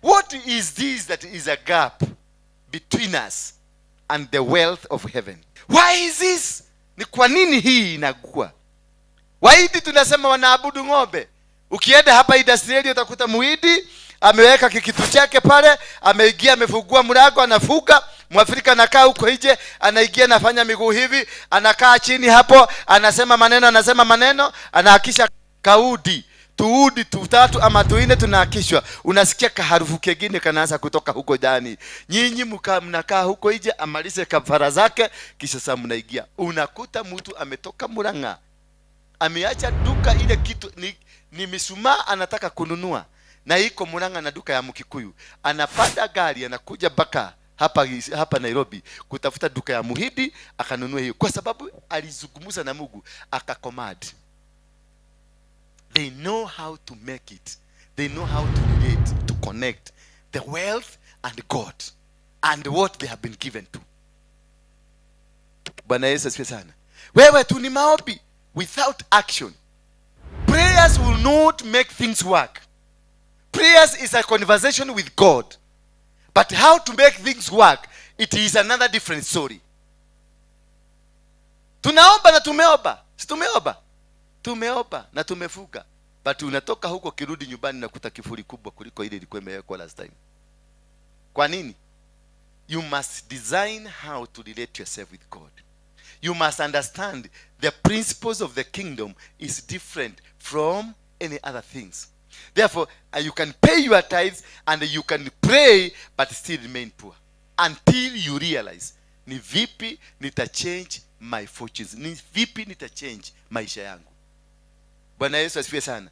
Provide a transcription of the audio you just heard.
What is this that is a gap between us and the wealth of heaven? Why is this? Ni kwa nini hii inakuwa? Waidi tunasema wanaabudu ng'ombe. Ukienda hapa Idasireli utakuta muhidi ameweka kikitu chake pale, ameingia amefungua mlango anafuga. Mwafrika anakaa huko nje, anaingia anafanya miguu hivi, anakaa chini hapo, anasema maneno, anahakisha kaudi. Tuudi tutatu ama tuine tunahakishwa. Unasikia kaharufu kingine kanaanza kutoka huko ndani. Nyinyi mnakaa huko nje, amalize kafara zake, kisha sasa mnaingia. Unakuta mtu ametoka Murang'a, ameacha duka ile kitu ni mishumaa anataka kununua, na iko Murang'a na duka ya Mkikuyu. Anapanda gari anakuja baka hapa Nairobi kutafuta duka ya muhidi akanunua hiyo, kwa sababu alizungumza na Mungu akakomad. They know how to make it. They know how to relate, to connect the wealth and God and what they have been given to. Bwana Yesu asifiwe sana. Wewe tu ni maombi without action. Prayers will not make things work. Prayers is a conversation with God. But how to make things work, it is another different story. Tunaomba na tumeomba. Tumeomba na tumefuga. But unatoka huko kirudi nyumbani na kuta kifuri kubwa kuliko ile ilikuwa imewekwa last time. Kwa nini? You must design how to relate yourself with God. You must understand the principles of the kingdom is different from any other things. Therefore, you can pay your tithes and you can pray but still remain poor until you realize, ni vipi nita change my fortunes, ni vipi nita change maisha yangu. Bwana Yesu asifiwe sana.